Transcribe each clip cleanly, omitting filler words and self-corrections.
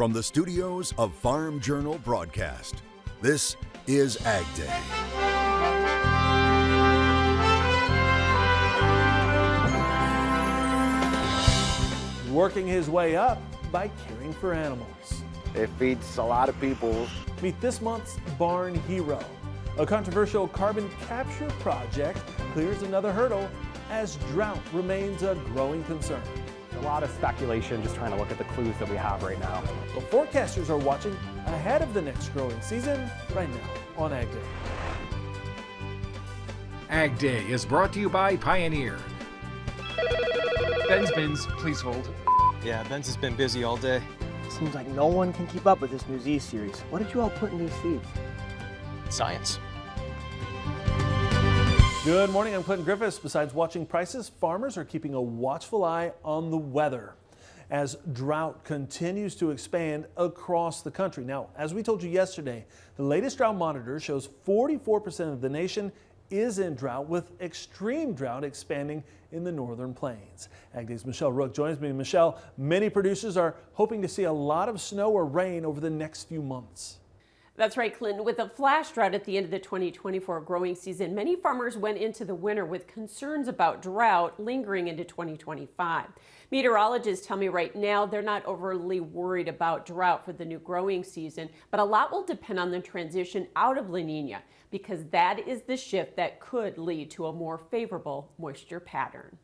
From the studios of Farm Journal Broadcast, this is AgDay. Working his way up by caring for animals. It feeds a lot of people. Meet this month's Barn Hero. A controversial carbon capture project clears another hurdle as drought remains a growing concern. A lot of speculation, just trying to look at the clues that we have right now. The forecasters are watching ahead of the next growing season right now on AgDay. AgDay is brought to you by Pioneer. Ben's bins, please hold. Yeah, Ben's has been busy all day. Seems like no one can keep up with this new Z series. What did you all put in these seeds? Science. Good morning, I'm Clinton Griffiths. Besides watching prices, farmers are keeping a watchful eye on the weather as drought continues to expand across the country. Now, as we told you yesterday, the latest drought monitor shows 44% of the nation is in drought, with extreme drought expanding in the northern plains. AgDay's Michelle Rook joins me. Michelle, many producers are hoping to see a lot of snow or rain over the next few months. That's right, Clinton. With a flash drought at the end of the 2024 growing season, many farmers went into the winter with concerns about drought lingering into 2025. Meteorologists tell me right now they're not overly worried about drought for the new growing season, but a lot will depend on the transition out of La Niña, because that is the shift that could lead to a more favorable moisture pattern.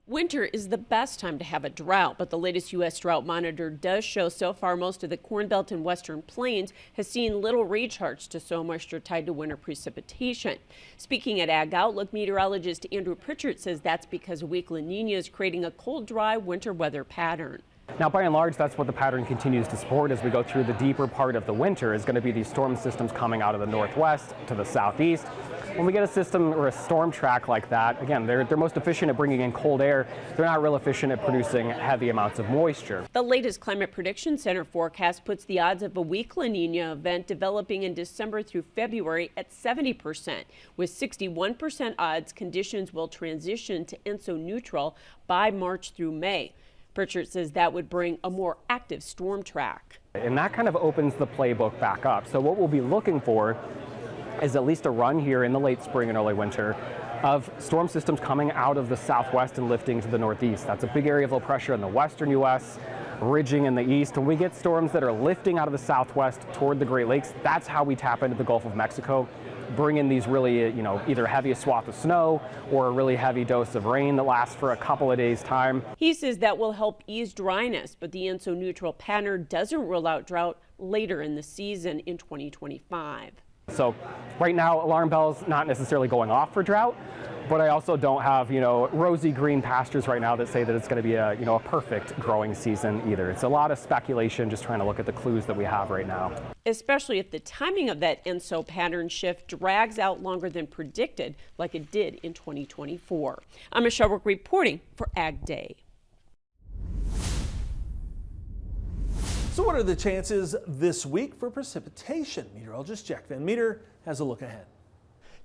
Winter is the best time to have a drought, but the latest U.S. drought monitor does show so far most of the Corn Belt and Western Plains has seen little recharge to soil moisture tied to winter precipitation. Speaking at Ag Outlook, meteorologist Andrew Pritchard says that's because a weak La Niña is creating a cold, dry winter weather pattern. Now, by and large, that's what the pattern continues to support as we go through the deeper part of the winter, is going to be these storm systems coming out of the northwest to the southeast. When we get a system or a storm track like that, again, they're most efficient at bringing in cold air. They're not real efficient at producing heavy amounts of moisture. The latest Climate Prediction Center forecast puts the odds of a weak La Niña event developing in December through February at 70%. With 61% odds, conditions will transition to ENSO neutral by March through May. Pritchard says that would bring a more active storm track. And that kind of opens the playbook back up. So what we'll be looking for is at least a run here in the late spring and early winter of storm systems coming out of the southwest and lifting to the northeast. That's a big area of low pressure in the western U.S., ridging in the east. When we get storms that are lifting out of the southwest toward the Great Lakes, that's how we tap into the Gulf of Mexico, bring in these really, either heavy swath of snow or a really heavy dose of rain that lasts for a couple of days' time. He says that will help ease dryness, but the ENSO neutral pattern doesn't rule out drought later in the season in 2025. So right now, alarm bells not necessarily going off for drought, but I also don't have, rosy green pastures right now that say that it's going to be a perfect growing season either. It's a lot of speculation, just trying to look at the clues that we have right now. Especially if the timing of that ENSO pattern shift drags out longer than predicted, like it did in 2024. I'm Michelle Rook reporting for AgDay. So what are the chances this week for precipitation? Meteorologist Jack Van Meter has a look ahead.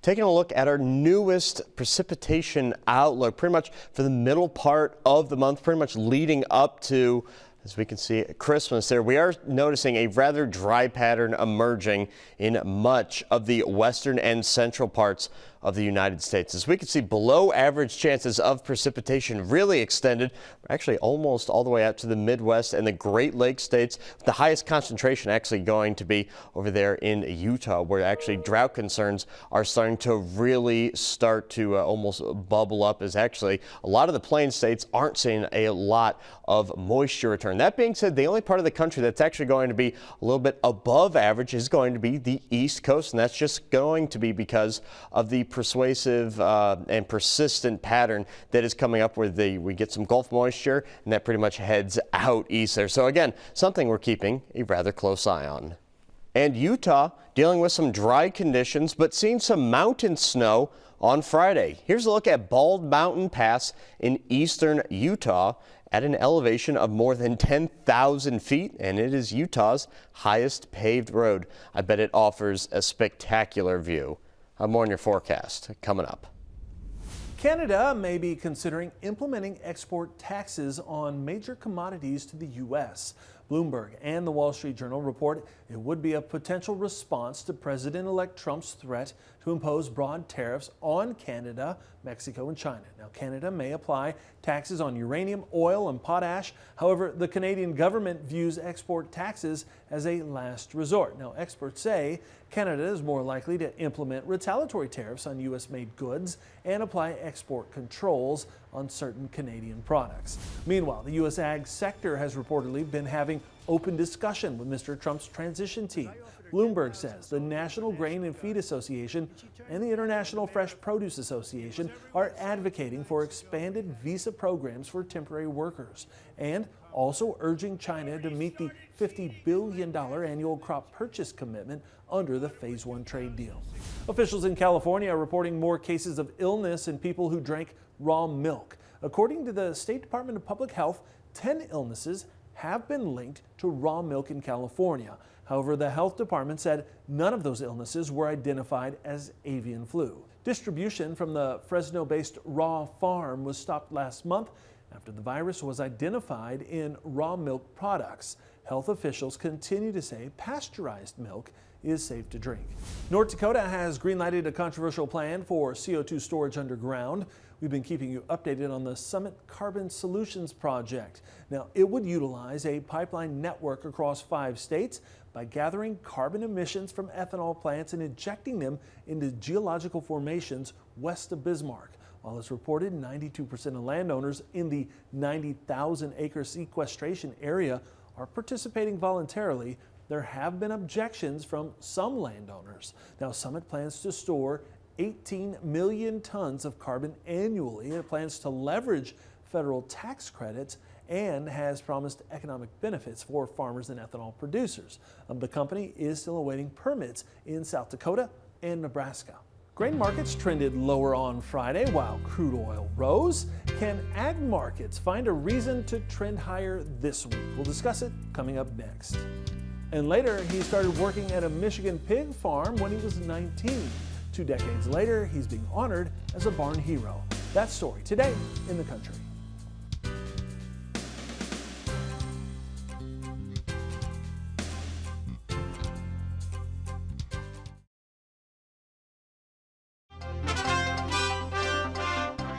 Taking a look at our newest precipitation outlook, pretty much for the middle part of the month, pretty much leading up to, as we can see, Christmas there. We are noticing a rather dry pattern emerging in much of the western and central parts of the United States. As we can see, below average chances of precipitation really extended, actually almost all the way out to the Midwest and the Great Lakes states. The highest concentration actually going to be over there in Utah, where actually drought concerns are starting to really start to almost bubble up, as actually a lot of the plain states aren't seeing a lot of moisture return. That being said, the only part of the country that's actually going to be a little bit above average is going to be the East Coast, and that's just going to be because of the persuasive and persistent pattern that is coming up where we get some Gulf moisture, and that pretty much heads out east there. So again, something we're keeping a rather close eye on. And Utah dealing with some dry conditions, but seeing some mountain snow on Friday. Here's a look at Bald Mountain Pass in eastern Utah at an elevation of more than 10,000 feet, and it is Utah's highest paved road. I bet it offers a spectacular view. More on your forecast coming up. Canada may be considering implementing export taxes on major commodities to the U.S. Bloomberg and the Wall Street Journal report it would be a potential response to President-elect Trump's threat to impose broad tariffs on Canada, Mexico, and China. Now, Canada may apply taxes on uranium, oil, and potash. However, the Canadian government views export taxes as a last resort. Now, experts say Canada is more likely to implement retaliatory tariffs on U.S.-made goods and apply export controls on certain Canadian products. Meanwhile, the U.S. ag sector has reportedly been having open discussion with Mr. Trump's transition team. Bloomberg says the National Grain and Feed Association and the International Fresh Produce Association are advocating for expanded visa programs for temporary workers and also urging China to meet the $50 billion annual crop purchase commitment under the Phase 1 trade deal. Officials in California are reporting more cases of illness in people who drank raw milk. According to the State Department of Public Health, 10 illnesses have been linked to raw milk in California. However, the health department said none of those illnesses were identified as avian flu. Distribution from the Fresno-based Raw Farm was stopped last month after the virus was identified in raw milk products. Health officials continue to say pasteurized milk is safe to drink. North Dakota has greenlighted a controversial plan for CO2 storage underground. We've been keeping you updated on the Summit Carbon Solutions project. Now, it would utilize a pipeline network across 5 states by gathering carbon emissions from ethanol plants and injecting them into geological formations west of Bismarck. While it's reported 92% of landowners in the 90,000-acre sequestration area are participating voluntarily, there have been objections from some landowners. Now, Summit plans to store 18 million tons of carbon annually. It plans to leverage federal tax credits and has promised economic benefits for farmers and ethanol producers. The company is still awaiting permits in South Dakota and Nebraska. Grain markets trended lower on Friday while crude oil rose. Can ag markets find a reason to trend higher this week? We'll discuss it coming up next. And later, he started working at a Michigan pig farm when he was 19. 2 decades later, he's being honored as a barn hero. That story today in the country.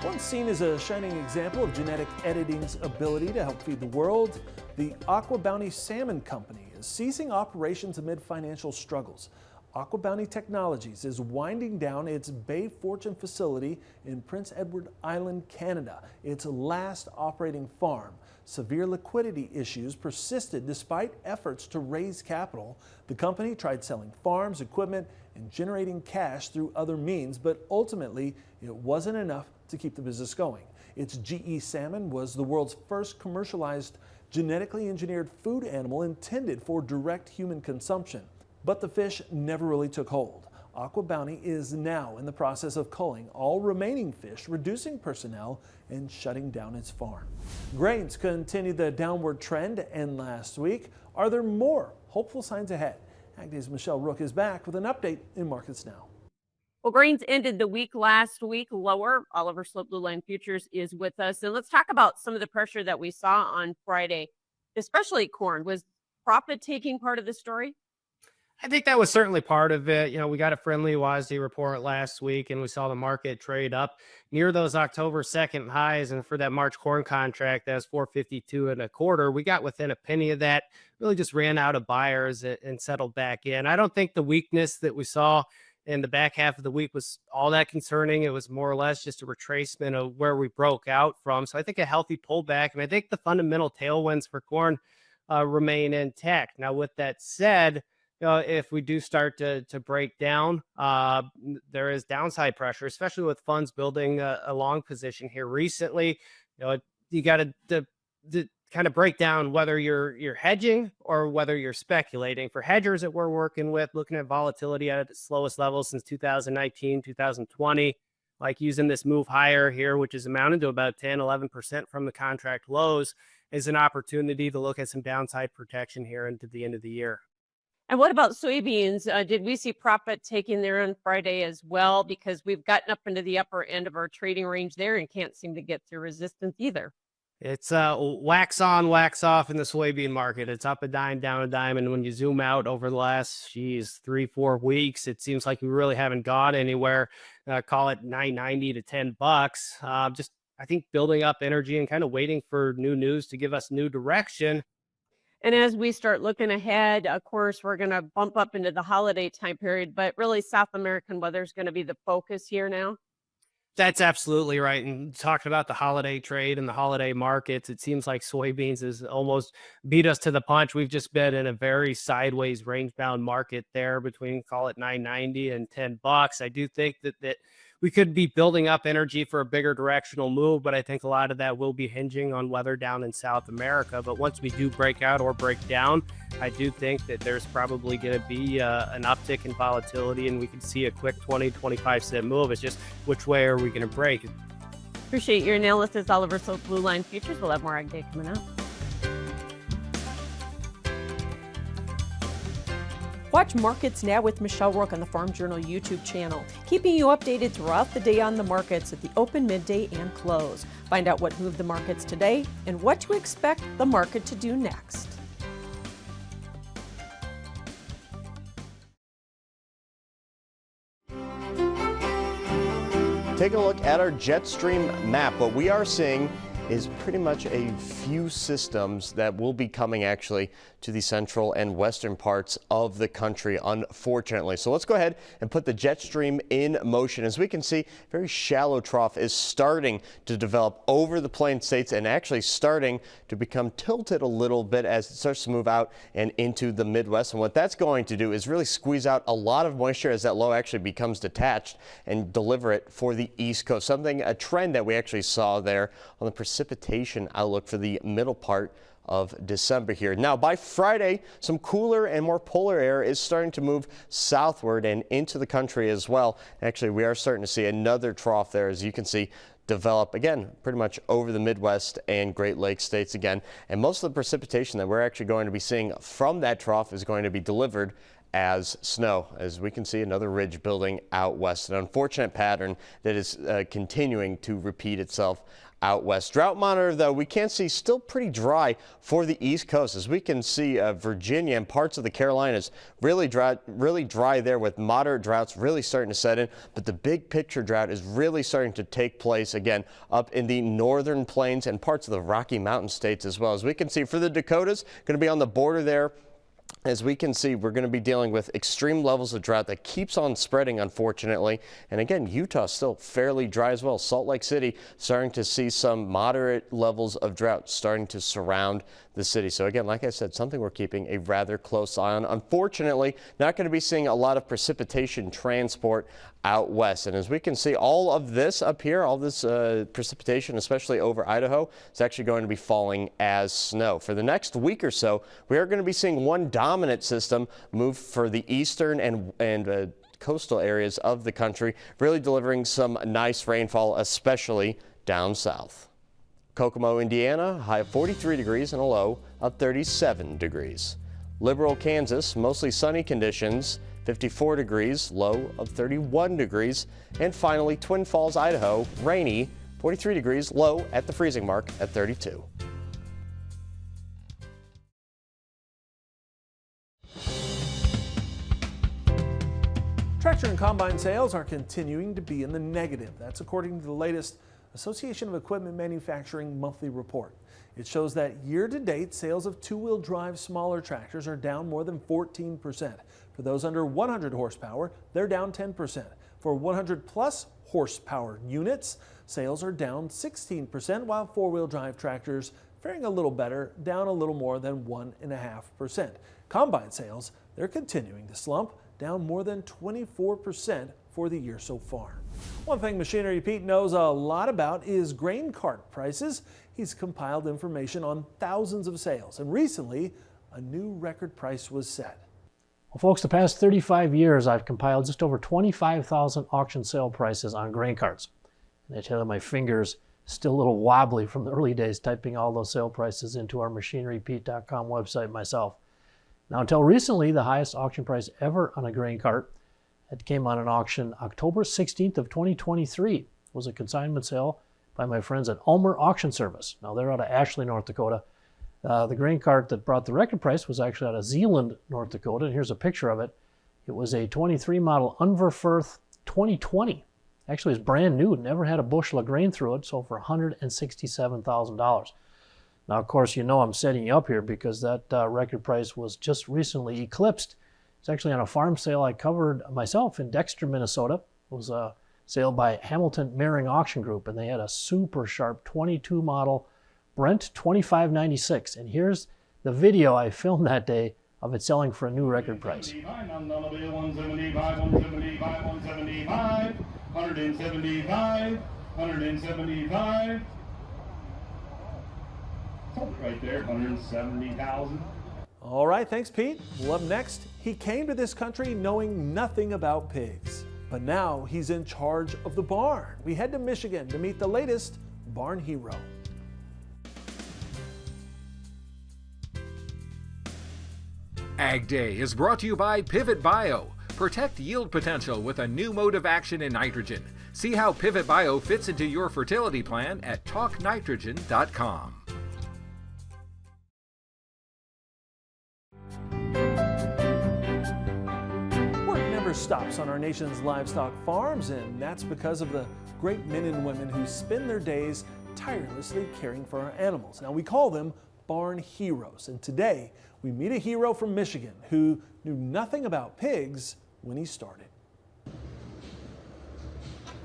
Once seen as a shining example of genetic editing's ability to help feed the world, the Aquabounty Salmon Company is ceasing operations amid financial struggles. Aquabounty Technologies is winding down its Bay Fortune facility in Prince Edward Island, Canada, its last operating farm. Severe liquidity issues persisted despite efforts to raise capital. The company tried selling farms, equipment, and generating cash through other means, but ultimately it wasn't enough to keep the business going. Its GE salmon was the world's first commercialized genetically engineered food animal intended for direct human consumption. But the fish never really took hold. Aquabounty is now in the process of culling all remaining fish, reducing personnel, and shutting down its farm. Grains continued the downward trend, and last week, are there more hopeful signs ahead? AgDay's Michelle Rook is back with an update in markets now. Well, grains ended the week last week lower. Oliver Slope Blue Line Futures is with us. And let's talk about some of the pressure that we saw on Friday, especially corn. Was profit taking part of the story? I think that was certainly part of it. You know, we got a friendly WASDE report last week, and we saw the market trade up near those October 2nd highs. And for that March corn contract, that was $452.25. We got within a penny of that, really just ran out of buyers and settled back in. I don't think the weakness that we saw in the back half of the week was all that concerning. It was more or less just a retracement of where we broke out from. So I think a healthy pullback, and I think the fundamental tailwinds for corn remain intact. Now, with that said, if we do start to break down, there is downside pressure, especially with funds building a long position here recently. You got to kind of break down whether you're hedging or whether you're speculating. For hedgers that we're working with, looking at volatility at its slowest level since 2019, 2020, like using this move higher here, which is amounted to about 10, 11% from the contract lows, is an opportunity to look at some downside protection here into the end of the year. And what about soybeans? Did we see profit taking there on Friday as well? Because we've gotten up into the upper end of our trading range there and can't seem to get through resistance either. It's wax on, wax off in the soybean market. It's up a dime, down a dime. And when you zoom out over the last, 3-4 weeks, it seems like we really haven't gone anywhere. Call it $9.90 to $10. Just, I think, building up energy and kind of waiting for new news to give us new direction. And as we start looking ahead, of course, we're going to bump up into the holiday time period, but really South American weather is going to be the focus here now. That's absolutely right. And talking about the holiday trade and the holiday markets, it seems like soybeans has almost beat us to the punch. We've just been in a very sideways range-bound market there between, call it $9.90 and $10. I do think that we could be building up energy for a bigger directional move, but I think a lot of that will be hinging on weather down in South America. But once we do break out or break down, I do think that there's probably going to be an uptick in volatility, and we could see a quick 20-25 cent move. It's just which way are we going to break? Appreciate your analysis, Oliver. So Blue Line Futures, we'll have more Ag Day coming up. Watch Markets Now with Michelle Rook on the Farm Journal YouTube channel, keeping you updated throughout the day on the markets at the open, midday, and close. Find out what moved the markets today and what to expect the market to do next. Take a look at our jet stream map. What we are seeing is pretty much a few systems that will be coming actually to the central and western parts of the country, unfortunately. So let's go ahead and put the jet stream in motion. As we can see, very shallow trough is starting to develop over the plain states and actually starting to become tilted a little bit as it starts to move out and into the Midwest. And what that's going to do is really squeeze out a lot of moisture as that low actually becomes detached and deliver it for the East Coast. A trend that we actually saw there on the precipitation outlook for the middle part of December here. Now, by Friday, some cooler and more polar air is starting to move southward and into the country as well. Actually, we are starting to see another trough there, as you can see, develop again pretty much over the Midwest and Great Lakes states again. And most of the precipitation that we're actually going to be seeing from that trough is going to be delivered as snow, as we can see another ridge building out west. An unfortunate pattern that is continuing to repeat itself out west. Drought monitor, though, we can see still pretty dry for the East Coast. As we can see, Virginia and parts of the Carolinas really dry there, with moderate droughts really starting to set in. But the big picture drought is really starting to take place again up in the northern plains and parts of the Rocky Mountain states as well. As we can see for the Dakotas, going to be on the border there. As we can see, we're going to be dealing with extreme levels of drought that keeps on spreading, unfortunately. And again, Utah still fairly dry as well. Salt Lake City starting to see some moderate levels of drought starting to surround the city. So again, like I said, something we're keeping a rather close eye on. Unfortunately, not going to be seeing a lot of precipitation transport out west. And as we can see, all of this up here, all this precipitation, especially over Idaho, is actually going to be falling as snow. For the next week or so, we are going to be seeing one dominant system move for the eastern and coastal areas of the country, really delivering some nice rainfall, especially down south. Kokomo, Indiana, high of 43 degrees and a low of 37 degrees. Liberal, Kansas, mostly sunny conditions, 54 degrees, low of 31 degrees. And finally, Twin Falls, Idaho, rainy, 43 degrees, low at the freezing mark at 32. Tractor and combine sales are continuing to be in the negative. That's according to the latest Association of Equipment Manufacturing monthly report. It shows that year-to-date sales of two-wheel drive smaller tractors are down more than 14%. For those under 100 horsepower, they're down 10%. For 100-plus horsepower units, sales are down 16%, while four-wheel drive tractors faring a little better, down a little more than 1.5%. Combine sales, they're continuing to slump, down more than 24% for the year so far. One thing Machinery Pete knows a lot about is grain cart prices. He's compiled information on thousands of sales, and recently a new record price was set. Well, folks, the past 35 years I've compiled just over 25,000 auction sale prices on grain carts. And I tell you, my fingers still a little wobbly from the early days typing all those sale prices into our machinerypete.com website myself. Now, until recently, the highest auction price ever on a grain cart that came on an auction October 16th of 2023 was a consignment sale by my friends at Ulmer Auction Service. Now they're out of Ashley, North Dakota. The grain cart that brought the record price was actually out of Zeeland, North Dakota, and here's a picture of it. It was a 23 model Unverfirth 2020. Actually, it's brand new, never had a bushel of grain through it, sold for $167,000. Now, of course, you know I'm setting you up here because that record price was just recently eclipsed. It's actually on a farm sale I covered myself in Dexter, Minnesota. It was a sale by Hamilton Mehring Auction Group, and they had a super sharp 22 model Brent 2596. And here's the video I filmed that day of it selling for a new record price. 175, 175. Right there, 170,000. All right, thanks, Pete. Well, up next, he came to this country knowing nothing about pigs, but now he's in charge of the barn. We head to Michigan to meet the latest barn hero. AgDay is brought to you by Pivot Bio. Protect yield potential with a new mode of action in nitrogen. See how Pivot Bio fits into your fertility plan at talknitrogen.com. Stops on our nation's livestock farms, and that's because of the great men and women who spend their days tirelessly caring for our animals. Now, we call them barn heroes, and today we meet a hero from Michigan who knew nothing about pigs when he started.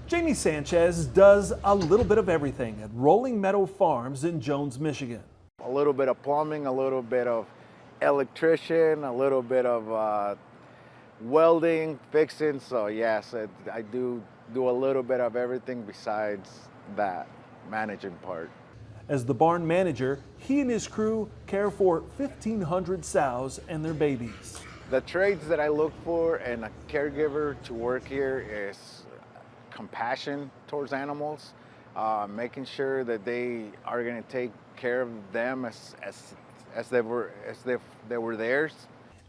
Jamie Sanchez does a little bit of everything at Rolling Meadow Farms in Jones, Michigan. A little bit of plumbing, a little bit of electrician, a little bit of welding, fixing. So yes, I do a little bit of everything besides that managing part. As the barn manager, he and his crew care for 1,500 sows and their babies. The traits that I look for in a caregiver to work here is compassion towards animals, making sure that they are going to take care of them as if they were theirs.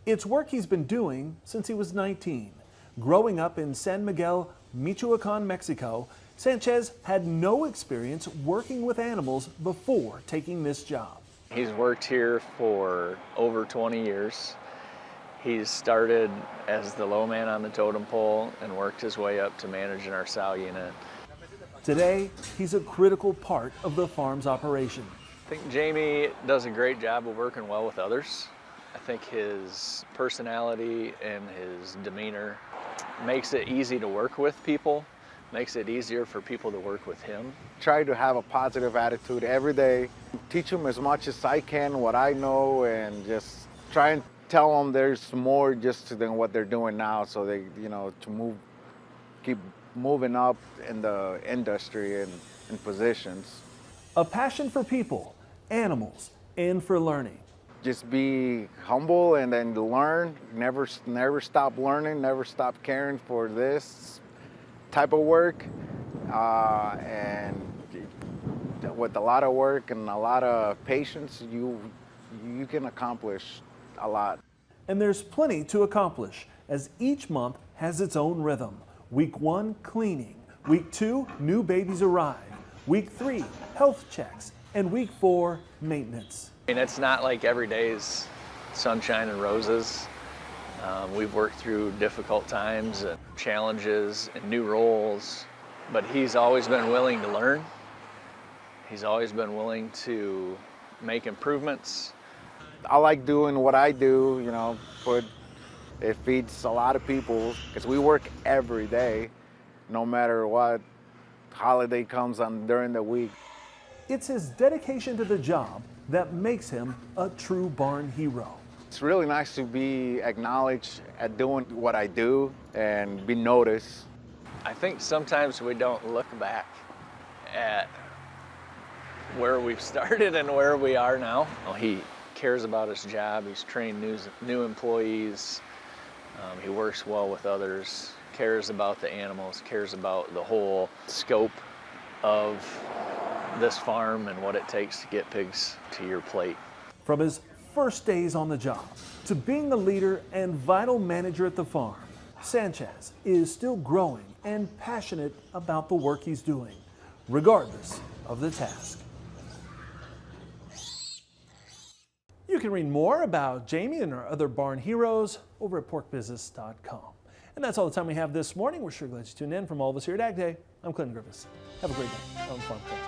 It's work he's been doing since he was 19. Growing up in San Miguel, Michoacan, Mexico, Sanchez had no experience working with animals before taking this job. He's worked here for over 20 years. He's started as the low man on the totem pole and worked his way up to managing our sow unit. Today, he's a critical part of the farm's operation. I think Jamie does a great job of working well with others. I think his personality and his demeanor makes it easy to work with people, makes it easier for people to work with him. Try to have a positive attitude every day, teach them as much as I can what I know, and just try and tell them there's more just than what they're doing now, so they, keep moving up in the industry and in positions. A passion for people, animals, and for learning. Just be humble and then learn. Never stop learning. Never stop caring for this type of work. And with a lot of work and a lot of patience, you can accomplish a lot. And there's plenty to accomplish, as each month has its own rhythm. Week 1, cleaning. Week 2, new babies arrive. Week 3, health checks. And week 4, maintenance. I mean, it's not like every day's sunshine and roses. We've worked through difficult times and challenges and new roles, but he's always been willing to learn. He's always been willing to make improvements. I like doing what I do, it feeds a lot of people because we work every day, no matter what holiday comes on during the week. It's his dedication to the job that makes him a true barn hero. It's really nice to be acknowledged at doing what I do and be noticed. I think sometimes we don't look back at where we've started and where we are now. He cares about his job. He's trained new employees. He works well with others, cares about the animals, cares about the whole scope of this farm and what it takes to get pigs to your plate. From his first days on the job to being the leader and vital manager at the farm, Sanchez is still growing and passionate about the work he's doing. Regardless, of the task. You can read more about Jamie and our other barn heroes over at porkbusiness.com. And that's all the time we have this morning. We're sure glad you tuned in. From all of us here at AgDay, I'm Clinton Griffiths. Have a great day on the Farm Call.